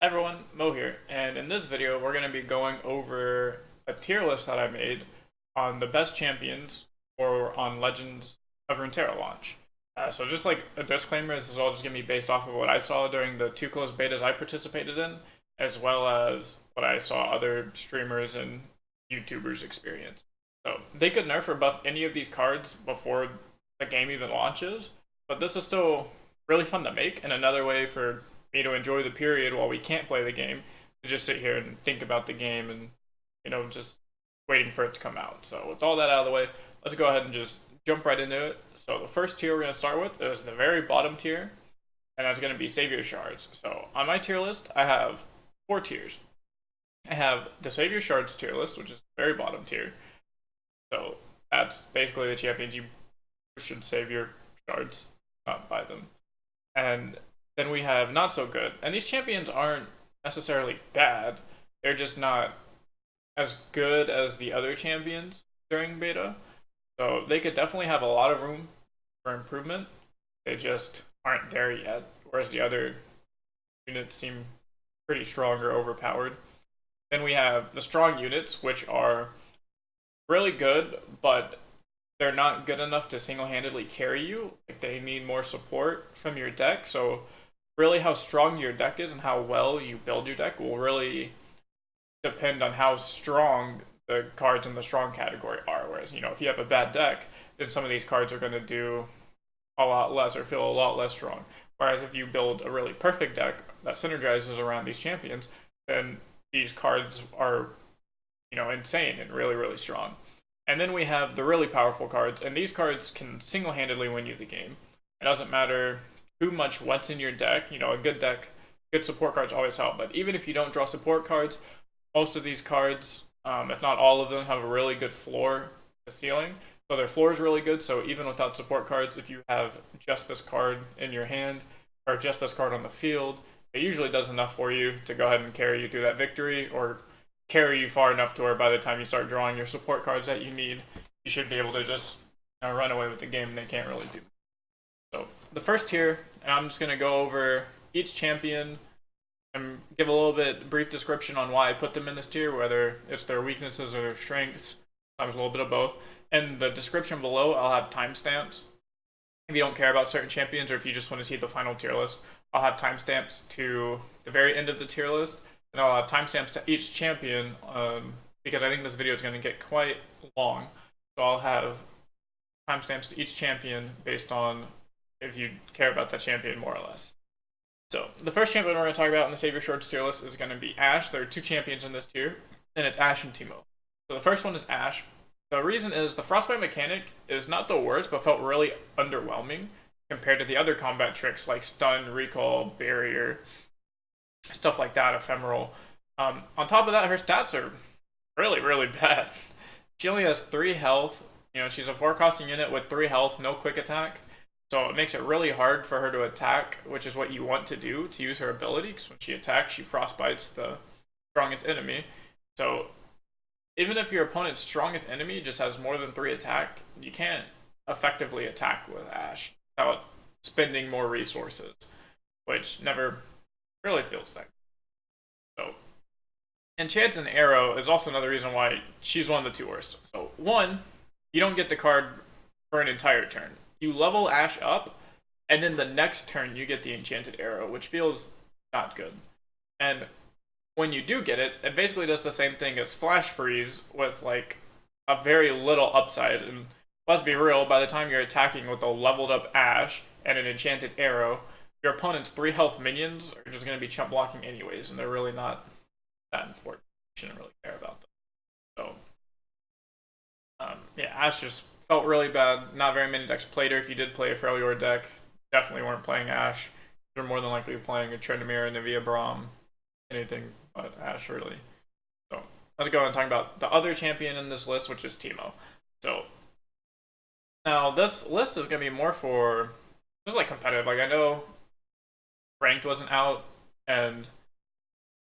Everyone, Mo here, and in this video we're going to be going over a tier list that I made on the best champions or on Legends of Runeterra launch. So just like a disclaimer, this is all just going to be based off of what I saw during the two closed betas I participated in, as well as what I saw other streamers and YouTubers experience. So they could nerf or buff any of these cards before the game even launches, but this is still really fun to make, and another way for me to enjoy the period while we can't play the game, to just sit here and think about the game and, just waiting for it to come out. So with all that out of the way, let's go ahead and just jump right into it. So the first tier we're going to start with is the very bottom tier, and that's going to be Savior Shards. So on my tier list, I have 4 tiers. I have the Savior Shards tier list, which is the very bottom tier. So that's basically the champions you should save your shards, not buy them. And then we have not so good. And these champions aren't necessarily bad. They're just not as good as the other champions during beta. So they could definitely have a lot of room for improvement. They just aren't there yet. Whereas the other units seem pretty strong or overpowered. Then we have the strong units, which are really good, but they're not good enough to single-handedly carry you. Like, they need more support from your deck. So really how strong your deck is and how well you build your deck will really depend on how strong the cards in the strong category are. Whereas, if you have a bad deck, then some of these cards are going to do a lot less or feel a lot less strong. Whereas if you build a really perfect deck that synergizes around these champions, then these cards are, insane and really, really strong. And then we have the really powerful cards, and these cards can single-handedly win you the game. It doesn't matter too much what's in your deck. A good deck, good support cards always help. But even if you don't draw support cards, most of these cards, if not all of them, have a really good floor to ceiling. So their floor is really good. So even without support cards, if you have just this card in your hand or just this card on the field, it usually does enough for you to go ahead and carry you through that victory, or carry you far enough to where by the time you start drawing your support cards that you need, you should be able to just run away with the game, and they can't really do. So the first tier, and I'm just going to go over each champion and give a little bit brief description on why I put them in this tier, whether it's their weaknesses or their strengths, sometimes a little bit of both. And the description below, I'll have timestamps. If you don't care about certain champions, or if you just want to see the final tier list, I'll have timestamps to the very end of the tier list, and I'll have timestamps to each champion, because I think this video is going to get quite long. So I'll have timestamps to each champion based on if you care about that champion more or less. So the first champion we're going to talk about in the Savior Shards tier list is going to be Ashe. There are 2 champions in this tier, and it's Ashe and Teemo. So the first one is Ashe. The reason is the Frostbite mechanic is not the worst, but felt really underwhelming compared to the other combat tricks like stun, recall, barrier, stuff like that, ephemeral. On top of that, her stats are really, really bad. She only has 3 health. She's a 4-costing unit with 3 health, no quick attack. So it makes it really hard for her to attack, which is what you want to do, to use her ability, because when she attacks, she frostbites the strongest enemy. So even if your opponent's strongest enemy just has more than 3 attack, you can't effectively attack with Ashe without spending more resources, which never really feels like. So Enchant and Arrow is also another reason why she's one of the 2 worst. So 1, you don't get the card for an entire turn. You level Ashe up, and then the next turn you get the Enchanted Arrow, which feels not good. And when you do get it, it basically does the same thing as Flash Freeze with like a very little upside. And let's be real, by the time you're attacking with a leveled up Ashe and an Enchanted Arrow, your opponent's 3 health minions are just going to be chump blocking anyways, and they're really not that important. You shouldn't really care about them. So, yeah, Ashe just felt really bad. Not very many decks played her. If you did play a Freljord deck, definitely weren't playing Ashe. You're more than likely playing a Tryndamere, Anivia, Braum, anything but Ashe, really. So let's go and talk about the other champion in this list, which is Teemo. So now this list is going to be more for just like competitive. Like, I know ranked wasn't out, and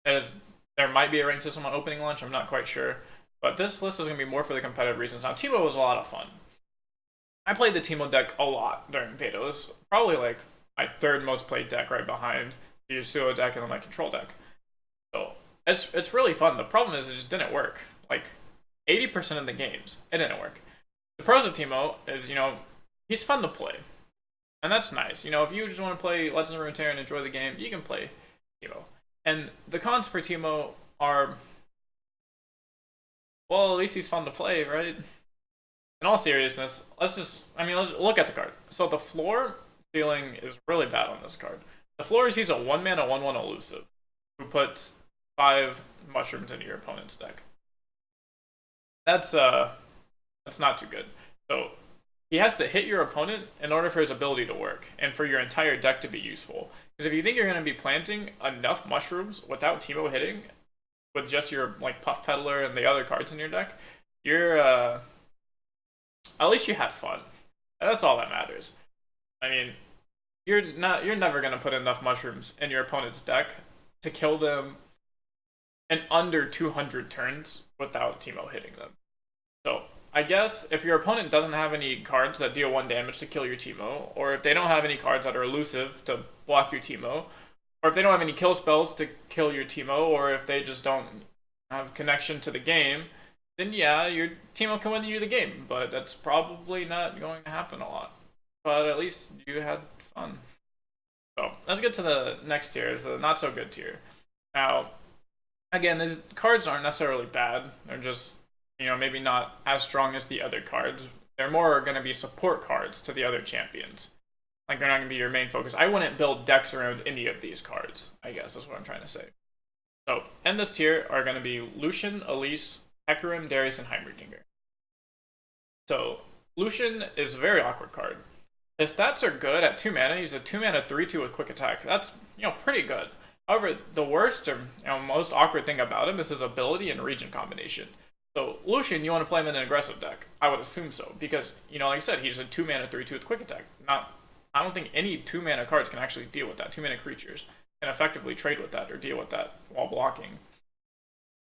there might be a ranked system on opening launch. I'm not quite sure. But this list is going to be more for the competitive reasons. Now, Teemo was a lot of fun. I played the Teemo deck a lot during beta. It was probably like my 3rd most played deck, right behind the Yasuo deck and then my control deck. It's really fun. The problem is it just didn't work. Like 80% of the games, it didn't work. The pros of Teemo is, he's fun to play. And that's nice. If you just want to play Legends of Runeterra and enjoy the game, you can play Teemo. And the cons for Teemo are, well, at least he's fun to play, right? In all seriousness, let's look at the card. So the floor ceiling is really bad on this card. The floor is he's a 1-mana 1/1 elusive who puts 5 mushrooms into your opponent's deck. That's not too good. So he has to hit your opponent in order for his ability to work and for your entire deck to be useful. Because if you think you're going to be planting enough mushrooms without Teemo hitting, with just your like Puff Peddler and the other cards in your deck, you're at least you had fun. And that's all that matters. I mean, you're never going to put enough mushrooms in your opponent's deck to kill them in under 200 turns without Teemo hitting them. So I guess if your opponent doesn't have any cards that deal 1 damage to kill your Teemo, or if they don't have any cards that are elusive to block your Teemo, or if they don't have any kill spells to kill your Teemo, or if they just don't have connection to the game, then yeah, your Teemo can win you the game, but that's probably not going to happen a lot. But at least you had fun. So let's get to the next tier, the not so good tier. Now, again, these cards aren't necessarily bad. They're just, maybe not as strong as the other cards. They're more going to be support cards to the other champions. Like, they're not going to be your main focus. I wouldn't build decks around any of these cards, I guess is what I'm trying to say. So, in this tier are going to be Lucian, Elise, Hecarim, Darius, and Heimerdinger. So, Lucian is a very awkward card. His stats are good at 2 mana. He's a 2 mana 3/2 with quick attack. That's, pretty good. However, the worst or most awkward thing about him is his ability and region combination. So, Lucian, you want to play him in an aggressive deck? I would assume so. Because, like I said, he's a 2 mana 3/2 with quick attack. I don't think any 2 mana cards can actually deal with that. 2 mana creatures can effectively trade with that or deal with that while blocking.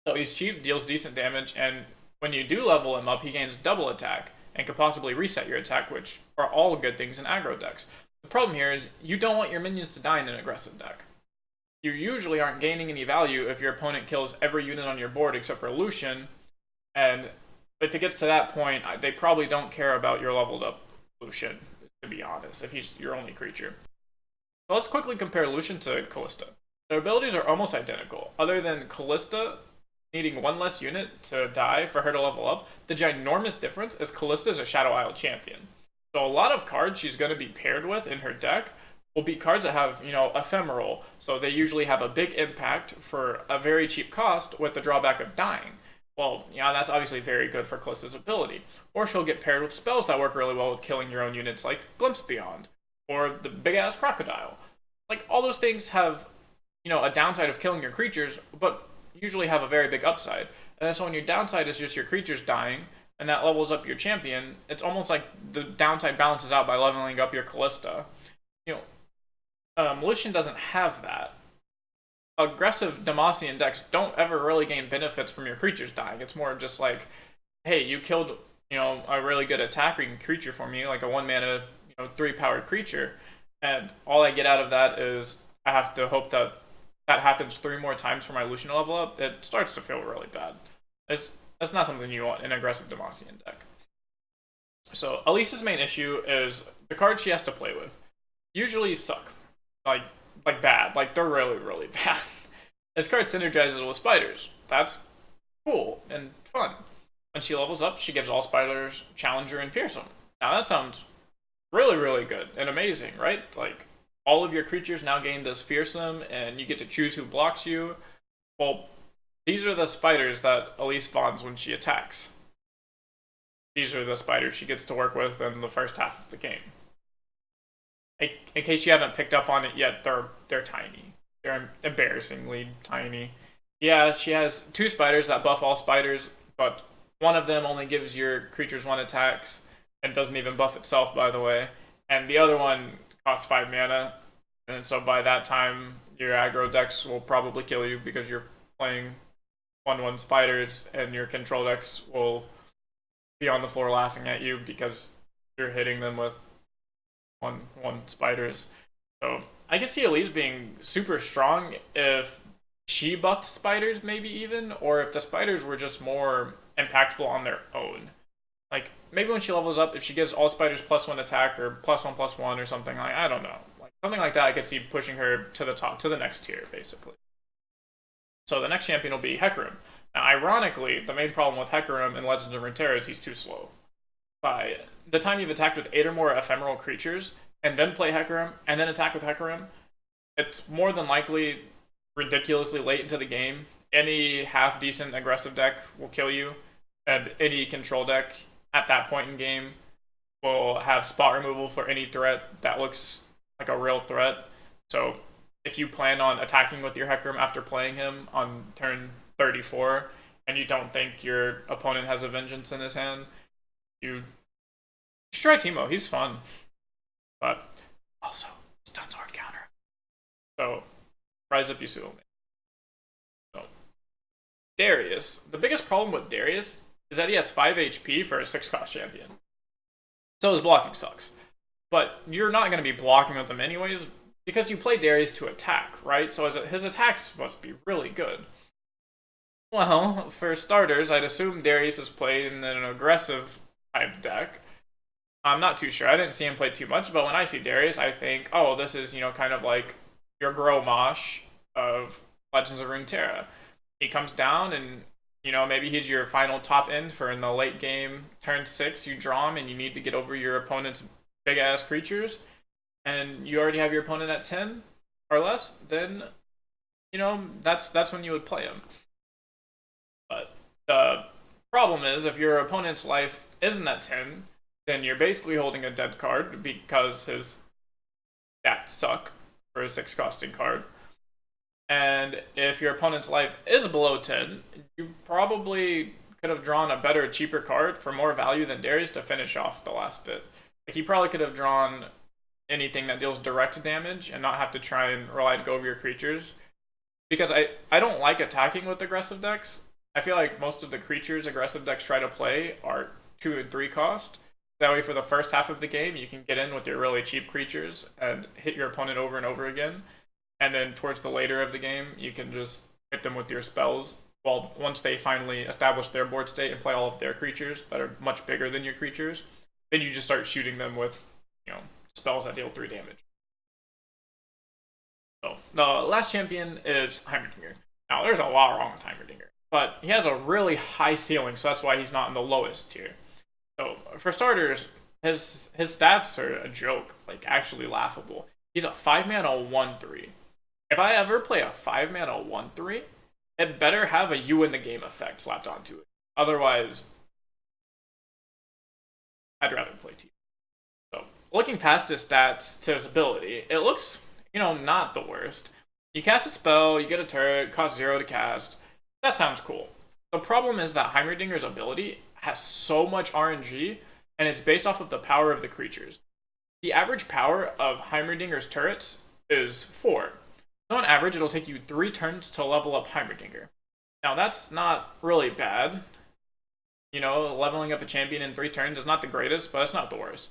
So he's cheap, deals decent damage, and when you do level him up, he gains double attack and could possibly reset your attack, which are all good things in aggro decks. The problem here is you don't want your minions to die in an aggressive deck. You usually aren't gaining any value if your opponent kills every unit on your board except for Lucian, and if it gets to that point, they probably don't care about your leveled up Lucian, to be honest, if he's your only creature. So let's quickly compare Lucian to Kalista. Their abilities are almost identical, other than Kalista needing 1 less unit to die for her to level up. The ginormous difference is Kalista is a Shadow Isle champion. So a lot of cards she's going to be paired with in her deck will be cards that have, ephemeral. So they usually have a big impact for a very cheap cost with the drawback of dying. Well, that's obviously very good for Kalista's ability. Or she'll get paired with spells that work really well with killing your own units, like Glimpse Beyond, or the big-ass Crocodile. Like, all those things have, a downside of killing your creatures, but usually have a very big upside. And so when your downside is just your creatures dying, and that levels up your champion, it's almost like the downside balances out by leveling up your Kalista. Lucian doesn't have that. Aggressive Demacian decks don't ever really gain benefits from your creatures dying. It's more just like, hey, you killed, a really good attacking creature for me, like a 1 mana, 3-powered creature, and all I get out of that is I have to hope that happens 3 more times for my Lucian level up. It starts to feel really bad. That's not something you want in an aggressive Demacian deck. So Elise's main issue is the cards she has to play with usually suck. Like bad. Like, they're really, really bad. This card synergizes with spiders. That's cool and fun. When she levels up, she gives all spiders Challenger and Fearsome. Now that sounds really, really good and amazing, right? Like, all of your creatures now gain this Fearsome, and you get to choose who blocks you. Well, these are the spiders that Elise spawns when she attacks. These are the spiders she gets to work with in the first half of the game. In case you haven't picked up on it yet, they're tiny. They're embarrassingly tiny. Yeah, she has 2 spiders that buff all spiders, but one of them only gives your creatures 1 attacks, and doesn't even buff itself, by the way. And the other one costs 5 mana, and so by that time, your aggro decks will probably kill you because you're playing 1/1 spiders, and your control decks will be on the floor laughing at you because you're hitting them with 1/1 spiders. So I can see Elise being super strong if she buffed spiders maybe even, or if the spiders were just more impactful on their own. Like maybe when she levels up, if she gives all spiders +1 attack or +1/+1 or something, like I don't know, like something like that, I could see pushing her to the top, to the next tier basically. So the next champion will be Hecarim. Now, ironically, the main problem with Hecarim in Legends of Runeterra is he's too slow. By the time you've attacked with 8 or more ephemeral creatures, and then play Hecarim, and then attack with Hecarim, it's more than likely ridiculously late into the game. Any half-decent aggressive deck will kill you, and any control deck at that point in game will have spot removal for any threat that looks like a real threat. So if you plan on attacking with your Hecarim after playing him on turn 34, and you don't think your opponent has a vengeance in his hand, you should try Teemo. He's fun. But also, stun's hard counter. So, rise up Yasuo. So, Darius. The biggest problem with Darius is that he has 5 HP for a 6-cost champion. So his blocking sucks. But you're not going to be blocking with him anyways, because you play Darius to attack, right? So his attacks must be really good. Well, for starters, I'd assume Darius is played in an aggressive type deck. I'm not too sure. I didn't see him play too much, but when I see Darius, I think, oh, this is, kind of like your Braum of Legends of Runeterra. He comes down and, maybe he's your final top end for in the late game, turn 6, you draw him and you need to get over your opponent's big-ass creatures, and you already have your opponent at 10 or less, then, that's when you would play him. But the problem is, if your opponent's life isn't at 10, then you're basically holding a dead card because his stats suck for a 6-costing card. And if your opponent's life is below 10, you probably could have drawn a better, cheaper card for more value than Darius to finish off the last bit. Like, you probably could have drawn anything that deals direct damage and not have to try and rely to go over your creatures. Because I don't like attacking with aggressive decks. I feel like most of the creatures aggressive decks try to play are 2 and 3 cost. That way for the first half of the game, you can get in with your really cheap creatures and hit your opponent over and over again. And then towards the later of the game, you can just hit them with your spells. Well, once they finally establish their board state and play all of their creatures that are much bigger than your creatures, then you just start shooting them with, spells that deal 3 damage. So, the last champion is Heimerdinger. Now, there's a lot wrong with Heimerdinger, but he has a really high ceiling, so that's why he's not in the lowest tier. So, for starters, his stats are a joke, like actually laughable. He's a 5-mana 1/3. If I ever play a 5-mana 1/3, it better have a you in the game effect slapped onto it. Otherwise, I'd rather play Teemo. So, looking past his stats to his ability, it looks, not the worst. You cast a spell, you get a turret, costs 0 to cast. That sounds cool. The problem is that Heimerdinger's ability has so much RNG, and it's based off of the power of the creatures. The average power of Heimerdinger's turrets is 4. So on average, it'll take you 3 turns to level up Heimerdinger. Now, that's not really bad. Leveling up a champion in 3 turns is not the greatest, but it's not the worst.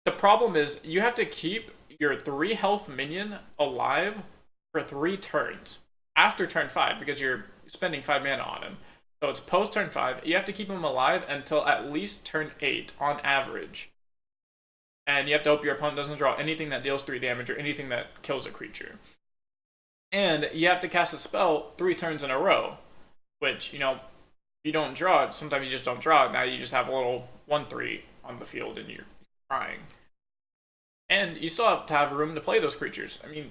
The problem is, you have to keep your 3 health minion alive for 3 turns. After turn 5, because you're spending 5 mana on him. So it's post turn 5, you have to keep him alive until at least turn 8, on average. And you have to hope your opponent doesn't draw anything that deals 3 damage or anything that kills a creature. And you have to cast a spell 3 turns in a row, which, you don't draw it, sometimes you just don't draw it, now you just have a little 1/3 on the field and you're crying. And you still have to have room to play those creatures. I mean,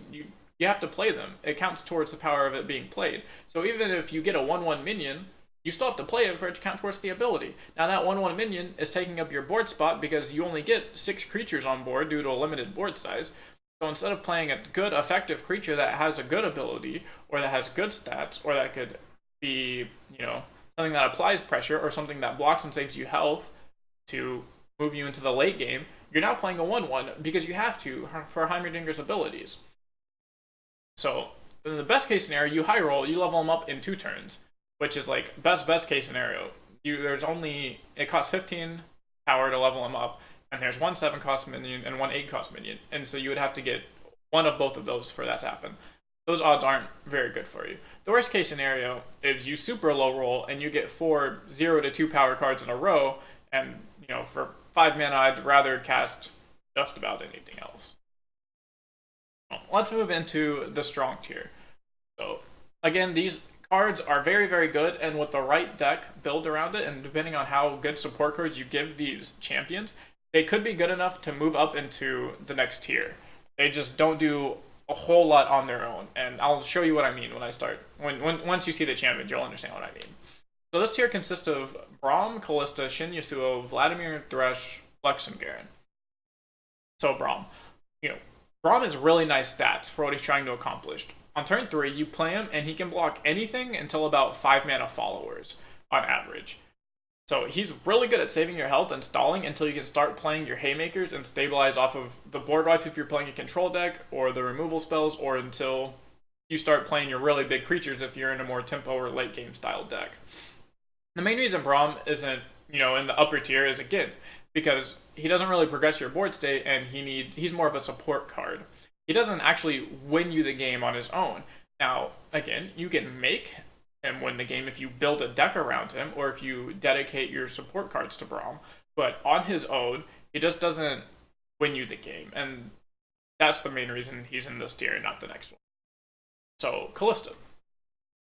you have to play them. It counts towards the power of it being played. So even if you get a 1/1 minion, you still have to play it for it to count towards the ability. Now that 1/1 minion is taking up your board spot because you only get 6 creatures on board due to a limited board size. So instead of playing a good, effective creature that has a good ability, or that has good stats, or that could be, something that applies pressure, or something that blocks and saves you health to move you into the late game, you're now playing a 1/1 because you have to for Heimerdinger's abilities. So, in the best case scenario, you high roll, you level him up in 2 turns, which is like best case scenario. It costs 15 power to level him up, and there's 1 7-cost minion and 1 8-cost minion, and so you would have to get one of both of those for that to happen. those odds aren't very good for you. The worst case scenario is you super low roll and you get 4 0 to 2 power cards in a row, and for 5 mana I'd rather cast just about anything else. Let's move into the strong tier. So again, these cards are very, very good, and with the right deck built around it, and depending on how good support cards you give these champions, they could be good enough to move up into the next tier. They just don't do a whole lot on their own, and I'll show you what I mean when I start. Once you see the champions, you'll understand what I mean. So this tier consists of Braum, Kalista, Shen, Yasuo, Vladimir, Thresh, Lux, and Garen. So Braum. Braum has really nice stats for what he's trying to accomplish. On turn 3, you play him, and he can block anything until about 5 mana followers on average. So he's really good at saving your health and stalling until you can start playing your haymakers and stabilize off of the board wipes if you're playing a control deck, or the removal spells, or until you start playing your really big creatures if you're in a more tempo or late game style deck. The main reason Braum isn't, in the upper tier is, again, because he doesn't really progress your board state, and he's more of a support card. He doesn't actually win you the game on his own. Now, again, you can make him win the game if you build a deck around him, or if you dedicate your support cards to Braum. But on his own, he just doesn't win you the game, and that's the main reason he's in this tier and not the next one. So, Kalista.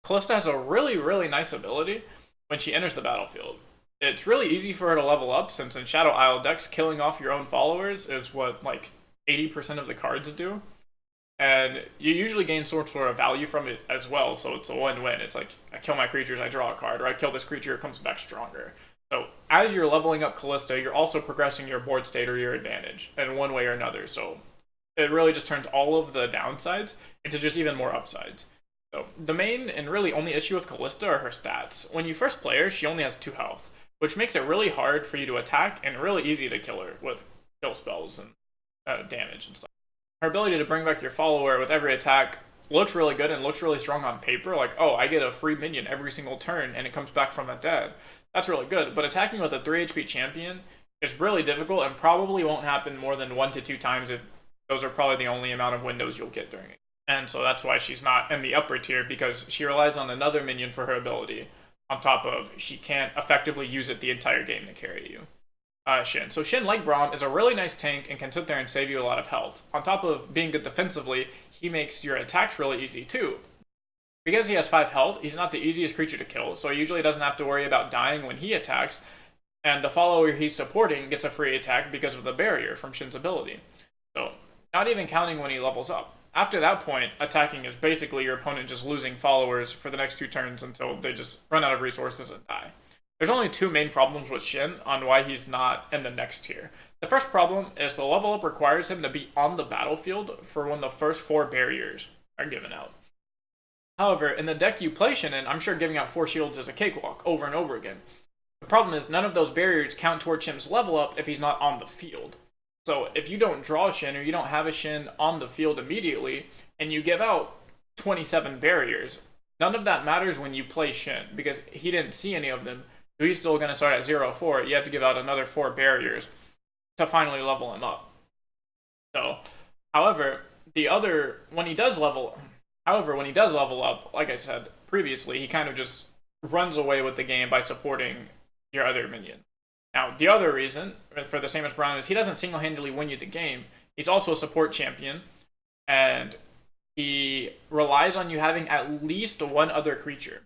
Kalista has a really, really nice ability when she enters the battlefield. It's really easy for her to level up, since in Shadow Isle decks, killing off your own followers is what, 80% of the cards do. And you usually gain some sort of value from it as well, so it's a win-win. It's like, I kill my creatures, I draw a card, or I kill this creature, it comes back stronger. So as you're leveling up Kalista, you're also progressing your board state or your advantage in one way or another. So it really just turns all of the downsides into just even more upsides. So the main and really only issue with Kalista are her stats. When you first play her, she only has 2 health, which makes it really hard for you to attack and really easy to kill her with kill spells and damage and stuff. Her ability to bring back your follower with every attack looks really good and looks really strong on paper. Like, oh, I get a free minion every single turn and it comes back from the dead. That's really good. But attacking with a 3 HP champion is really difficult and probably won't happen more than 1 to 2 times, if those are probably the only amount of windows you'll get during it. And so that's why she's not in the upper tier, because she relies on another minion for her ability, on top of she can't effectively use it the entire game to carry you. Shen. So Shen, like Braum, is a really nice tank and can sit there and save you a lot of health. On top of being good defensively, he makes your attacks really easy too. Because he has 5 health, he's not the easiest creature to kill, so he usually doesn't have to worry about dying when he attacks, and the follower he's supporting gets a free attack because of the barrier from Shen's ability. So, not even counting when he levels up. After that point, attacking is basically your opponent just losing followers for the next 2 turns until they just run out of resources and die. There's only 2 main problems with Shen on why he's not in the next tier. The first problem is the level up requires him to be on the battlefield for when the first 4 barriers are given out. However, in the deck you play Shen in, I'm sure giving out 4 shields is a cakewalk over and over again. The problem is none of those barriers count towards Shen's level up if he's not on the field. So if you don't draw Shen, or you don't have a Shen on the field immediately, and you give out 27 barriers, none of that matters when you play Shen, because he didn't see any of them. So he's still going to start at 0-4. You have to give out another 4 barriers to finally level him up. So, however, when he does level up, like I said previously, he kind of just runs away with the game by supporting your other minion. Now, the other reason, for the same as Braum, is he doesn't single-handedly win you the game. He's also a support champion, and he relies on you having at least 1 other creature.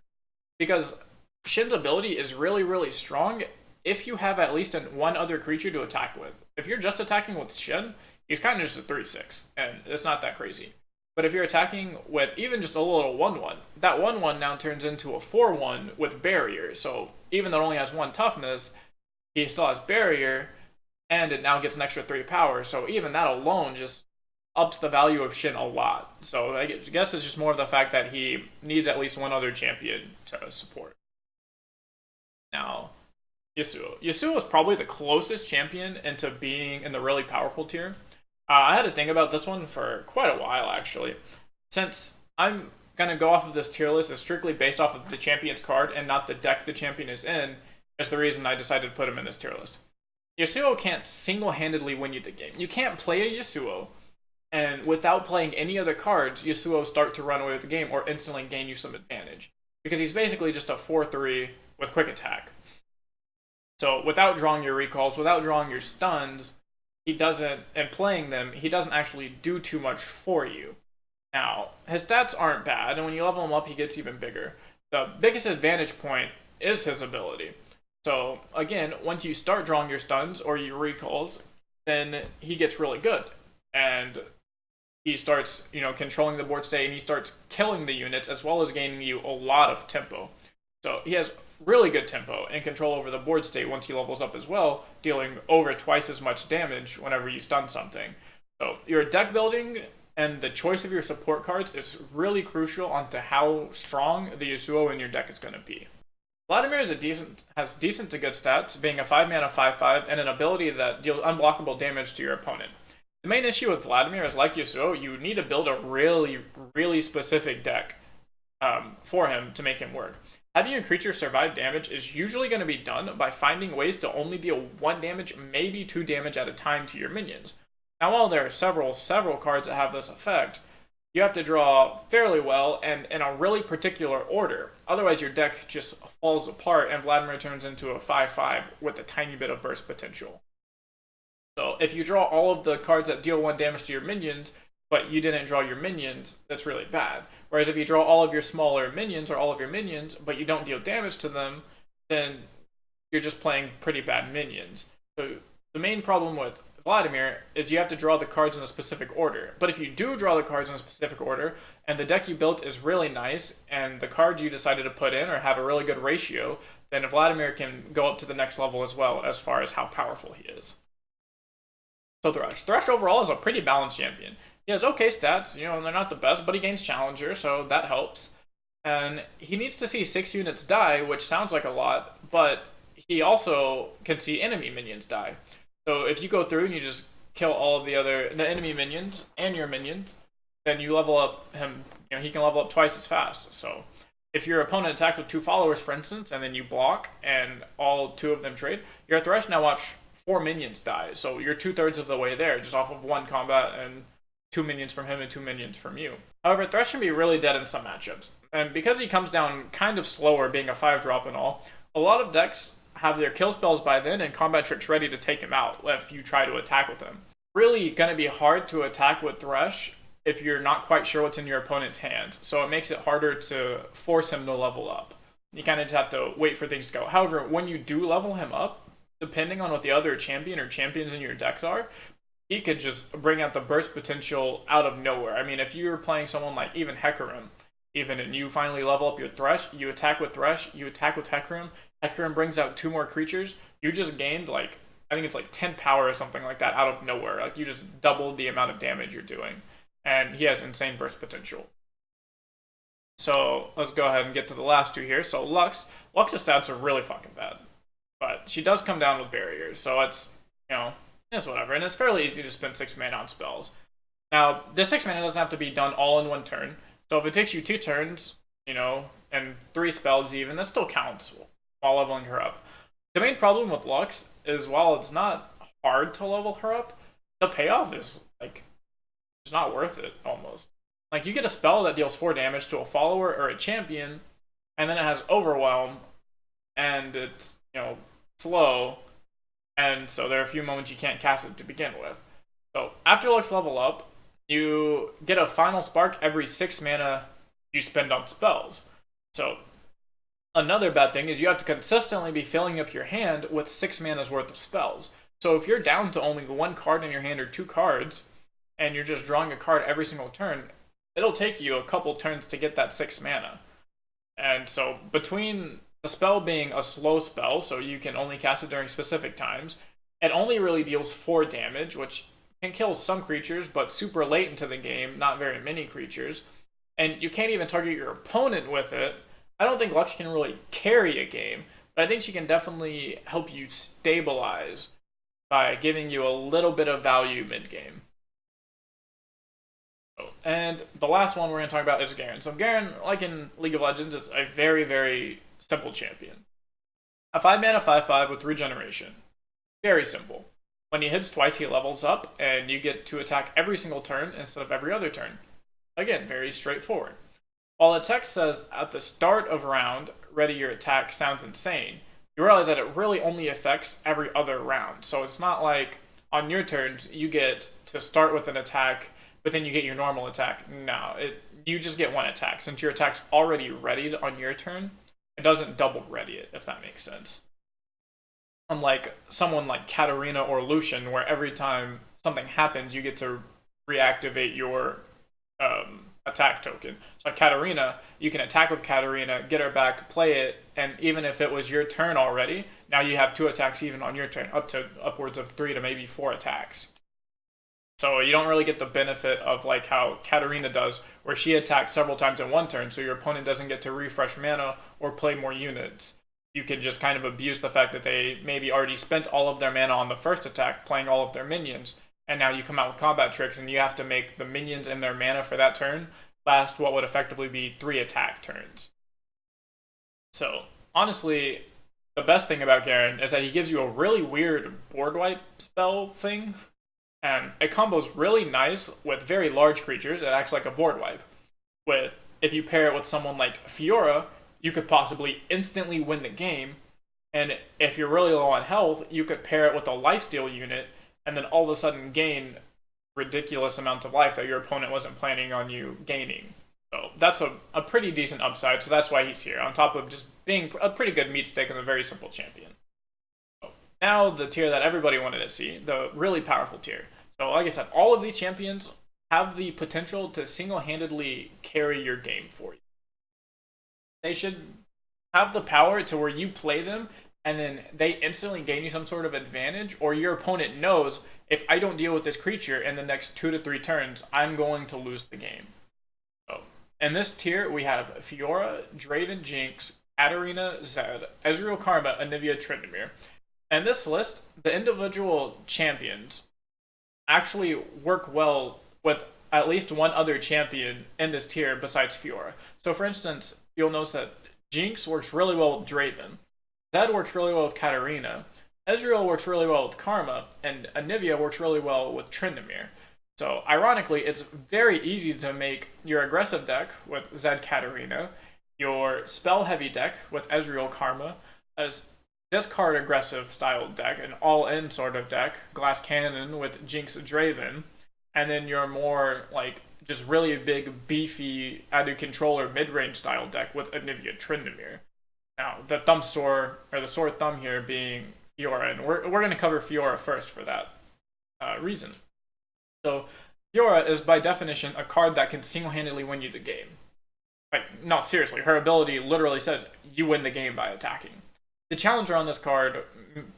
Because Shen's ability is really, really strong if you have at least 1 other creature to attack with. If you're just attacking with Shen, he's kind of just a 3/6, and it's not that crazy. But if you're attacking with even just a little 1/1, that 1/1 now turns into a 4/1 with barrier. So even though it only has 1 toughness, he still has barrier, and it now gets an extra 3 power. So even that alone just ups the value of Shen a lot. So I guess it's just more of the fact that he needs at least 1 other champion to support. Now, Yasuo. Yasuo is probably the closest champion into being in the really powerful tier. I had to think about this one for quite a while, actually. Since I'm going to go off of this tier list is strictly based off of the champion's card and not the deck the champion is in, is the reason I decided to put him in this tier list. Yasuo can't single-handedly win you the game. You can't play a Yasuo And without playing any other cards, Yasuo start to run away with the game or instantly gain you some advantage. Because he's basically just a 4-3 with quick attack. So without drawing your recalls, without drawing your stuns, he doesn't, and playing them, he doesn't actually do too much for you. Now, his stats aren't bad, and when you level him up, he gets even bigger. The biggest advantage point is his ability. So, again, once you start drawing your stuns or your recalls, then he gets really good. And he starts, controlling the board state, and he starts killing the units as well as gaining you a lot of tempo. So he has really good tempo and control over the board state once he levels up as well, dealing over twice as much damage whenever you stun something. So your deck building and the choice of your support cards is really crucial onto how strong the Yasuo in your deck is going to be. Vladimir has decent to good stats, being a 5-mana 5/5 and an ability that deals unblockable damage to your opponent. The main issue with Vladimir is, like Yasuo, you need to build a really, really specific deck for him to make him work. Having your creature survive damage is usually going to be done by finding ways to only deal 1 damage, maybe 2 damage at a time to your minions. Now, while there are several cards that have this effect, you have to draw fairly well and in a really particular order. Otherwise, your deck just falls apart and Vladimir turns into a 5/5 with a tiny bit of burst potential. So if you draw all of the cards that deal 1 damage to your minions, but you didn't draw your minions, that's really bad. Whereas if you draw all of your smaller minions or all of your minions, but you don't deal damage to them, then you're just playing pretty bad minions. So the main problem with Vladimir is you have to draw the cards in a specific order. But if you do draw the cards in a specific order, and the deck you built is really nice, and the cards you decided to put in or have a really good ratio, then Vladimir can go up to the next level as well as far as how powerful he is. So Thresh. Thresh overall is a pretty balanced champion. He has okay stats, and they're not the best, but he gains Challenger, so that helps. And he needs to see 6 units die, which sounds like a lot, but he also can see enemy minions die. So if you go through and you just kill all of the enemy minions and your minions, then you level up him, he can level up twice as fast. So if your opponent attacks with 2 followers, for instance, and then you block and all 2 of them trade, your Thresh now watch 4 minions die. So you're 2/3 of the way there, just off of 1 combat and 2 minions from him and 2 minions from you. However, Thresh can be really dead in some matchups. And because he comes down kind of slower, being a 5-drop and all, a lot of decks have their kill spells by then and combat tricks ready to take him out if you try to attack with him. Really going to be hard to attack with Thresh if you're not quite sure what's in your opponent's hands. So it makes it harder to force him to level up. You kind of just have to wait for things to go. However, when you do level him up, depending on what the other champion or champions in your decks are, he could just bring out the burst potential out of nowhere. I mean, if you're playing someone like even Hecarim, and you finally level up your Thresh, you attack with Thresh, you attack with Hecarim, Hecarim brings out 2 more creatures, you just gained I think it's 10 power or something like that out of nowhere. You just doubled the amount of damage you're doing. And he has insane burst potential. So let's go ahead and get to the last 2 here. So Lux's stats are really fucking bad. But she does come down with barriers, so it's, it's whatever. And it's fairly easy to spend 6 mana on spells. Now, this 6 mana doesn't have to be done all in 1 turn. So if it takes you 2 turns, and 3 spells even, that still counts while leveling her up. The main problem with Lux is while it's not hard to level her up, the payoff is, it's not worth it, almost. You get a spell that deals 4 damage to a follower or a champion, and then it has Overwhelm, and it's, slow, and so there are a few moments you can't cast it to begin with. So after Lux level up, you get a final spark every 6 mana you spend on spells. So another bad thing is you have to consistently be filling up your hand with 6 mana's worth of spells. So if you're down to only 1 card in your hand or 2 cards, and you're just drawing a card every single turn, it'll take you a couple turns to get that 6 mana. And so between the spell being a slow spell, so you can only cast it during specific times, it only really deals 4 damage, which can kill some creatures, but super late into the game, not very many creatures. And you can't even target your opponent with it. I don't think Lux can really carry a game, but I think she can definitely help you stabilize by giving you a little bit of value mid-game. And the last one we're going to talk about is Garen. So Garen, like in League of Legends, is a very, very simple champion. A 5-mana 5/5 with regeneration. Very simple. When he hits twice, he levels up, and you get to attack every single turn instead of every other turn. Again, very straightforward. While the text says at the start of round, ready your attack sounds insane, you realize that it really only affects every other round. So it's not like on your turns you get to start with an attack, but then you get your normal attack. No, you just get one attack. Since your attack's already readied on your turn, it doesn't double ready it, if that makes sense. Unlike someone like Katarina or Lucian, where every time something happens, you get to reactivate your attack token. So Katarina, you can attack with Katarina, get her back, play it, and even if it was your turn already, now you have 2 attacks even on your turn, upwards of 3 to maybe 4 attacks. So you don't really get the benefit of like how Katarina does, where she attacks several times in one turn, so your opponent doesn't get to refresh mana or play more units. You can just kind of abuse the fact that they maybe already spent all of their mana on the first attack, playing all of their minions, and now you come out with combat tricks and you have to make the minions and their mana for that turn last what would effectively be 3 attack turns. So, honestly, the best thing about Garen is that he gives you a really weird board wipe spell thing, and it combos really nice with very large creatures. It acts like a board wipe. If you pair it with someone like Fiora, you could possibly instantly win the game, and if you're really low on health, you could pair it with a lifesteal unit, and then all of a sudden gain ridiculous amounts of life that your opponent wasn't planning on you gaining. So that's a pretty decent upside, so that's why he's here, on top of just being a pretty good meat stick and a very simple champion. So now the tier that everybody wanted to see, the really powerful tier. So like I said, all of these champions have the potential to single-handedly carry your game for you. They should have the power to where you play them and then they instantly gain you some sort of advantage, or your opponent knows, if I don't deal with this creature in the next 2 to 3 turns, I'm going to lose the game. So, in this tier, we have Fiora, Draven, Jinx, Katarina, Zed, Ezreal, Karma, Anivia, Tryndamere. And this list, the individual champions actually work well with at least one other champion in this tier besides Fiora. So for instance, you'll notice that Jinx works really well with Draven, Zed works really well with Katarina, Ezreal works really well with Karma, and Anivia works really well with Tryndamere. So ironically, it's very easy to make your aggressive deck with Zed Katarina, your spell heavy deck with Ezreal Karma, as discard aggressive style deck, an all-in sort of deck, Glass Cannon with Jinx Draven, and then your more like just really big, beefy, out of controller mid-range style deck with Anivia Tryndamere. Now, the sore thumb here being Fiora, and we're going to cover Fiora first for that reason. So, Fiora is by definition a card that can single-handedly win you the game. Like, no, seriously, her ability literally says you win the game by attacking. The challenger on this card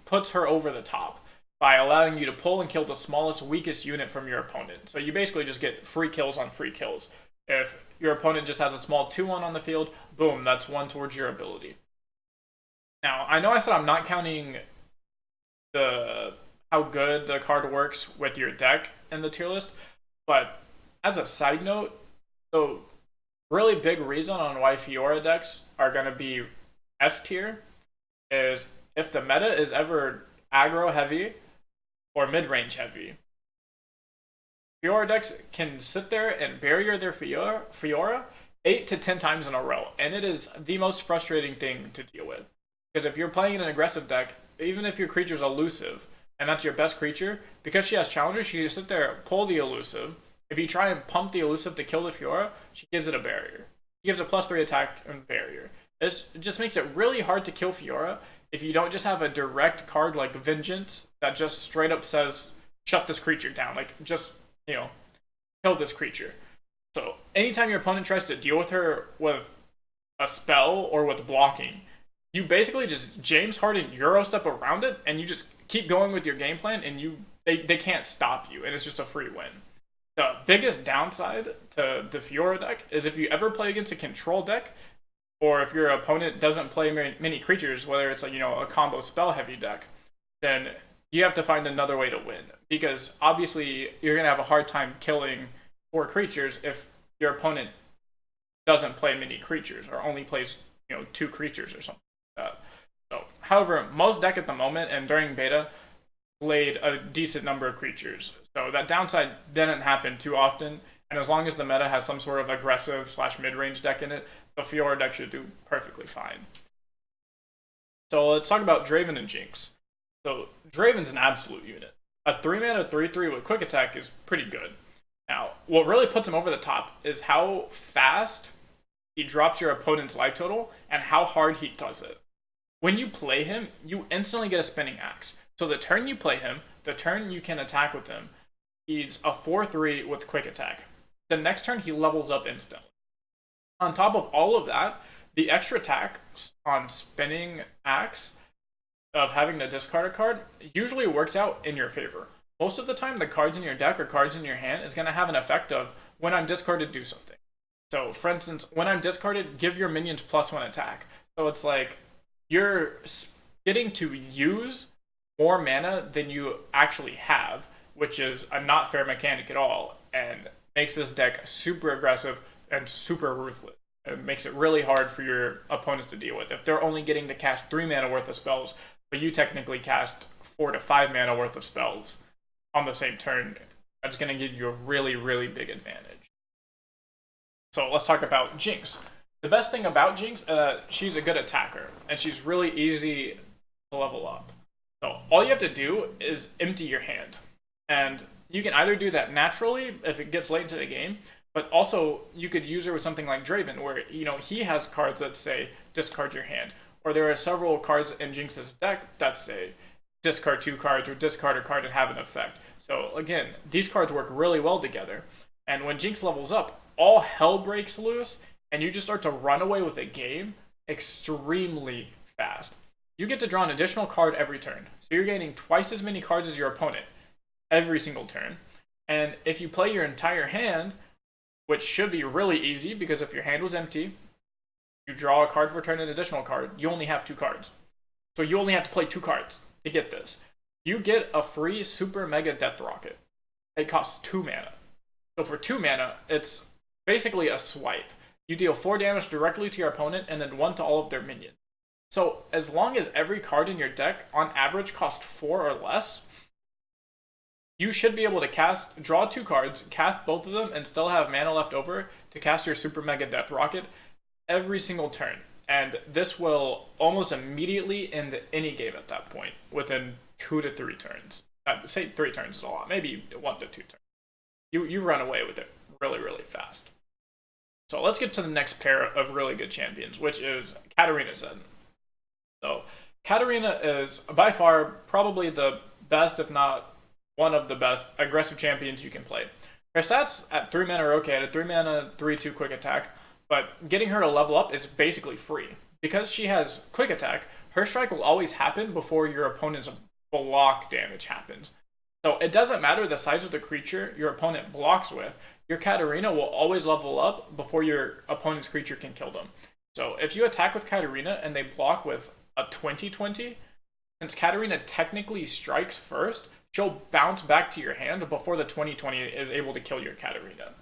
puts her over the top by allowing you to pull and kill the smallest, weakest unit from your opponent. So you basically just get free kills on free kills. If your opponent just has a small 2-1 on the field, boom, that's 1 towards your ability. Now, I know I said I'm not counting how good the card works with your deck in the tier list, but as a side note, the really big reason on why Fiora decks are going to be S tier is if the meta is ever aggro heavy or mid-range heavy, Fiora decks can sit there and barrier their Fiora 8 to 10 times in a row, and it is the most frustrating thing to deal with. Because if you're playing in an aggressive deck, even if your creature's elusive, and that's your best creature, because she has challenger, she can sit there, pull the elusive. If you try and pump the elusive to kill the Fiora, she gives it a barrier. She gives a +3 attack and barrier. This just makes it really hard to kill Fiora if you don't just have a direct card like Vengeance that just straight up says, shut this creature down. Like, just, kill this creature. So, anytime your opponent tries to deal with her with a spell or with blocking, you basically just James Harden Eurostep around it, and you just keep going with your game plan, and they can't stop you, and it's just a free win. The biggest downside to the Fiora deck is if you ever play against a control deck, or if your opponent doesn't play many creatures, whether it's a combo spell heavy deck, then you have to find another way to win. Because obviously you're going to have a hard time killing 4 creatures if your opponent doesn't play many creatures or only plays 2 creatures or something like that. So, however, most deck at the moment and during beta played a decent number of creatures. So that downside didn't happen too often, and as long as the meta has some sort of aggressive / mid-range deck in it, the Fiora deck should do perfectly fine. So let's talk about Draven and Jinx. So Draven's an absolute unit. A 3-mana 3/3 with quick attack is pretty good. Now, what really puts him over the top is how fast he drops your opponent's life total and how hard he does it. When you play him, you instantly get a spinning axe. So the turn you play him, the turn you can attack with him, he's a 4/3 with quick attack. The next turn he levels up instantly. On top of all of that, the extra attacks on spinning axe of having to discard a card usually works out in your favor. Most of the time, the cards in your deck or cards in your hand is going to have an effect of when I'm discarded, do something. So, for instance, when I'm discarded, give your minions +1 attack. So it's like you're getting to use more mana than you actually have, which is a not fair mechanic at all, and makes this deck super aggressive and super ruthless. It makes it really hard for your opponents to deal with. If they're only getting to cast 3 mana worth of spells, but you technically cast 4 to 5 mana worth of spells on the same turn, that's going to give you a really, really big advantage. So let's talk about Jinx. The best thing about Jinx, she's a good attacker, and she's really easy to level up. So all you have to do is empty your hand. And you can either do that naturally if it gets late into the game, but also you could use her with something like Draven, where he has cards that say discard your hand. Or there are several cards in Jinx's deck that say discard 2 cards or discard a card and have an effect. So again, these cards work really well together. And when Jinx levels up, all hell breaks loose, and you just start to run away with the game extremely fast. You get to draw an additional card every turn. So you're gaining twice as many cards as your opponent every single turn. And if you play your entire hand, which should be really easy because if your hand was empty, you draw a card for turn, an additional card, you only have 2 cards. So you only have to play 2 cards to get this. You get a free super mega death rocket. It costs 2 mana. So for 2 mana, it's basically a swipe. You deal 4 damage directly to your opponent and then 1 to all of their minions. So as long as every card in your deck on average costs 4 or less, you should be able to draw 2 cards, cast both of them, and still have mana left over to cast your super mega death rocket every single turn. And this will almost immediately end any game at that point within 2 to 3 turns. Say 3 turns is a lot, maybe 1 to 2 turns. You run away with it really, really fast. So let's get to the next pair of really good champions, which is Katarina Zed. So Katarina is by far probably the best, if not one of the best, aggressive champions you can play. Her stats at 3 mana are okay, at a 3 mana 3/2 quick attack, but getting her to level up is basically free. Because she has quick attack, her strike will always happen before your opponent's block damage happens. So it doesn't matter the size of the creature your opponent blocks with, your Katarina will always level up before your opponent's creature can kill them. So if you attack with Katarina and they block with a 20/20, since Katarina technically strikes first, she'll bounce back to your hand before the 20/20 is able to kill your Katarina.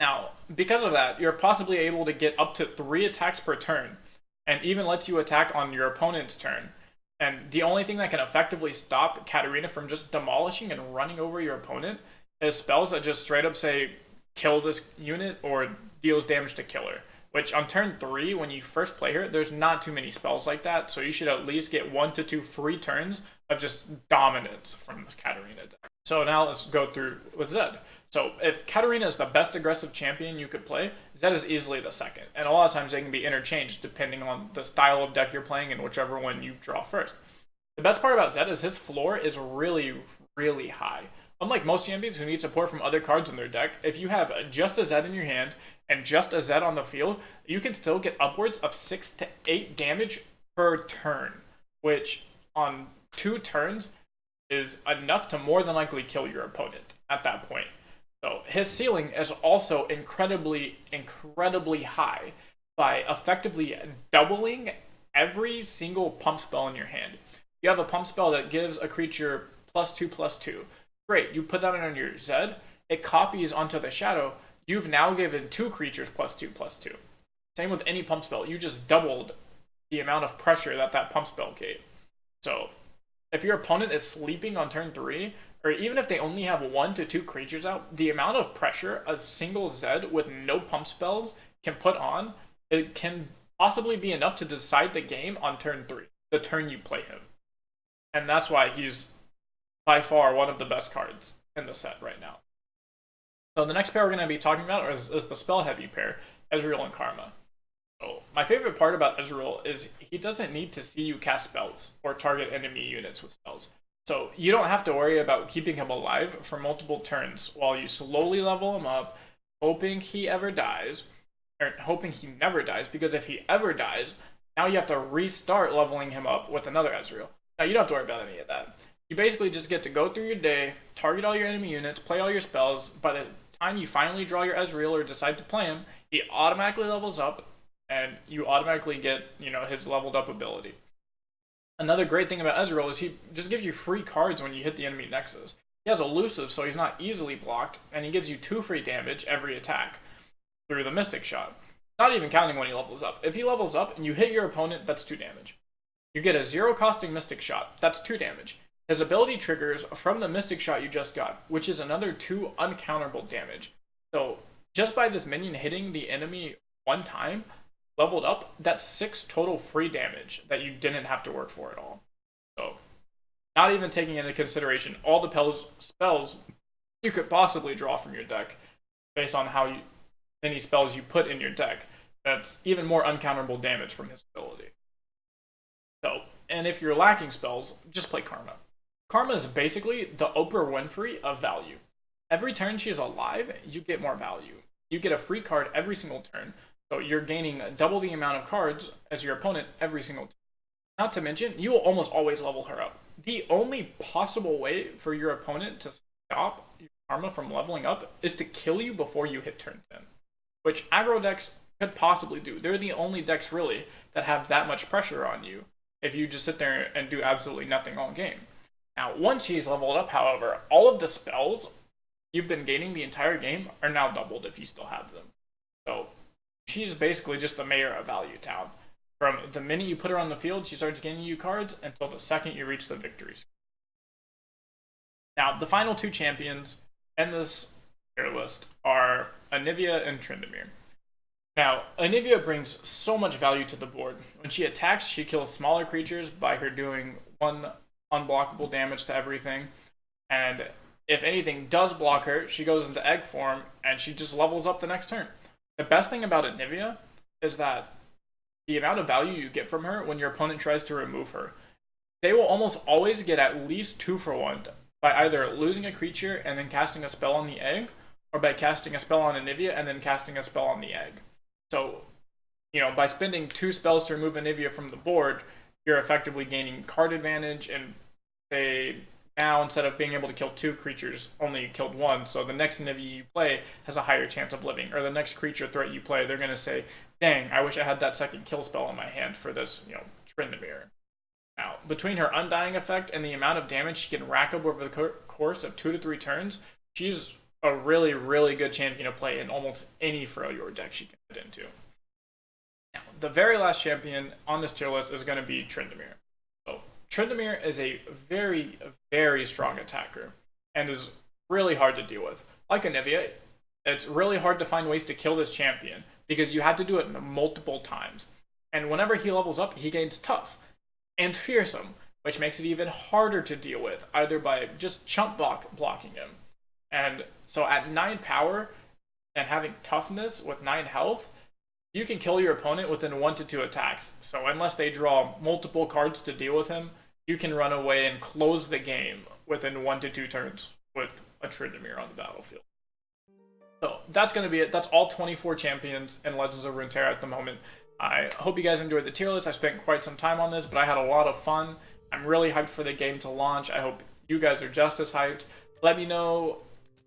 Now, because of that, you're possibly able to get up to 3 attacks per turn, and even lets you attack on your opponent's turn. And the only thing that can effectively stop Katarina from just demolishing and running over your opponent is spells that just straight up say, kill this unit or deals damage to kill her. Which on turn 3, when you first play her, there's not too many spells like that, so you should at least get 1 to 2 free turns of just dominance from this Katarina deck. So now let's go through with Zed. So if Katarina is the best aggressive champion you could play, Zed is easily the second. And a lot of times they can be interchanged depending on the style of deck you're playing and whichever one you draw first. The best part about Zed is his floor is really, really high. Unlike most champions who need support from other cards in their deck, if you have just a Zed in your hand and just a Zed on the field, you can still get upwards of 6 to 8 damage per turn, which on 2 turns is enough to more than likely kill your opponent at that point. So his ceiling is also incredibly, incredibly high by effectively doubling every single pump spell in your hand. You have a pump spell that gives a creature +2/+2. Great, you put that on your Zed, it copies onto the Shadow, you've now given 2 creatures +2/+2. Same with any pump spell, you just doubled the amount of pressure that pump spell gave. So if your opponent is sleeping on turn 3, or even if they only have 1 to 2 creatures out, the amount of pressure a single Zed with no pump spells can put on, it can possibly be enough to decide the game on turn 3, the turn you play him. And that's why he's by far one of the best cards in the set right now. So the next pair we're going to be talking about is the spell-heavy pair, Ezreal and Karma. So my favorite part about Ezreal is he doesn't need to see you cast spells or target enemy units with spells. So you don't have to worry about keeping him alive for multiple turns while you slowly level him up, hoping he ever dies, or hoping he never dies, because if he ever dies, now you have to restart leveling him up with another Ezreal. Now you don't have to worry about any of that. You basically just get to go through your day, target all your enemy units, play all your spells. By the time you finally draw your Ezreal or decide to play him, he automatically levels up, and you automatically get, his leveled up ability. Another great thing about Ezreal is he just gives you free cards when you hit the enemy nexus. He has elusive, so he's not easily blocked, and he gives you 2 free damage every attack through the Mystic Shot. Not even counting when he levels up. If he levels up and you hit your opponent, that's 2 damage. You get a 0 costing Mystic Shot, that's 2 damage. His ability triggers from the Mystic Shot you just got, which is another 2 uncounterable damage. So just by this minion hitting the enemy 1 time, leveled up, that's 6 total free damage that you didn't have to work for at all. So, not even taking into consideration all the spells you could possibly draw from your deck based on how many spells you put in your deck, that's even more uncounterable damage from his ability. So, and if you're lacking spells, just play Karma. Karma is basically the Oprah Winfrey of value. Every turn she is alive, you get more value. You get a free card every single turn, so you're gaining double the amount of cards as your opponent every single turn. Not to mention, you will almost always level her up. The only possible way for your opponent to stop your Karma from leveling up is to kill you before you hit turn 10, which aggro decks could possibly do. They're the only decks really that have that much pressure on you if you just sit there and do absolutely nothing all game. Now, once she's leveled up, however, all of the spells you've been gaining the entire game are now doubled if you still have them. So she's basically just the mayor of Value Town. From the minute you put her on the field, she starts gaining you cards until the second you reach the victories. Now, the final 2 champions in this tier list are Anivia and Tryndamere. Now, Anivia brings so much value to the board. When she attacks, she kills smaller creatures by her doing 1 unblockable damage to everything. And if anything does block her, she goes into egg form and she just levels up the next turn. The best thing about Anivia is that the amount of value you get from her when your opponent tries to remove her, they will almost always get at least 2 for 1 by either losing a creature and then casting a spell on the egg, or by casting a spell on Anivia and then casting a spell on the egg. So, by spending 2 spells to remove Anivia from the board, you're effectively gaining card advantage, and they now, instead of being able to kill 2 creatures, only killed 1, so the next Anivia you play has a higher chance of living, or the next creature threat you play, they're going to say, dang, I wish I had that second kill spell in my hand for this, Tryndamere. Now, between her Undying effect and the amount of damage she can rack up over the course of 2 to 3 turns, she's a really, really good champion to play in almost any Freljord deck she can fit into. Now, the very last champion on this tier list is going to be Tryndamere. So, Tryndamere is a very, very strong attacker and is really hard to deal with. Like Anivia, it's really hard to find ways to kill this champion because you have to do it multiple times. And whenever he levels up, he gains tough and fearsome, which makes it even harder to deal with, either by just chump blocking him. And so at 9 power and having toughness with 9 health, you can kill your opponent within 1 to 2 attacks. So unless they draw multiple cards to deal with him, you can run away and close the game within 1 to 2 turns with a Tryndamere on the battlefield. So that's going to be it. That's all 24 champions in Legends of Runeterra at the moment. I hope you guys enjoyed the tier list. I spent quite some time on this, but I had a lot of fun. I'm really hyped for the game to launch. I hope you guys are just as hyped. Let me know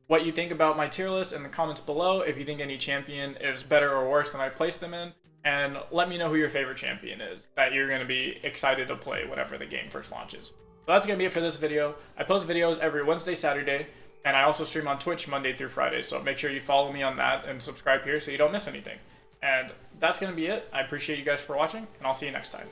what you think about my tier list in the comments below, if you think any champion is better or worse than I placed them in, and let me know who your favorite champion is that you're going to be excited to play whenever the game first launches. So that's going to be it for this video. I post videos every Wednesday, Saturday, and I also stream on Twitch Monday through Friday, so make sure you follow me on that and subscribe here so you don't miss anything. And that's going to be it. I appreciate you guys for watching, and I'll see you next time.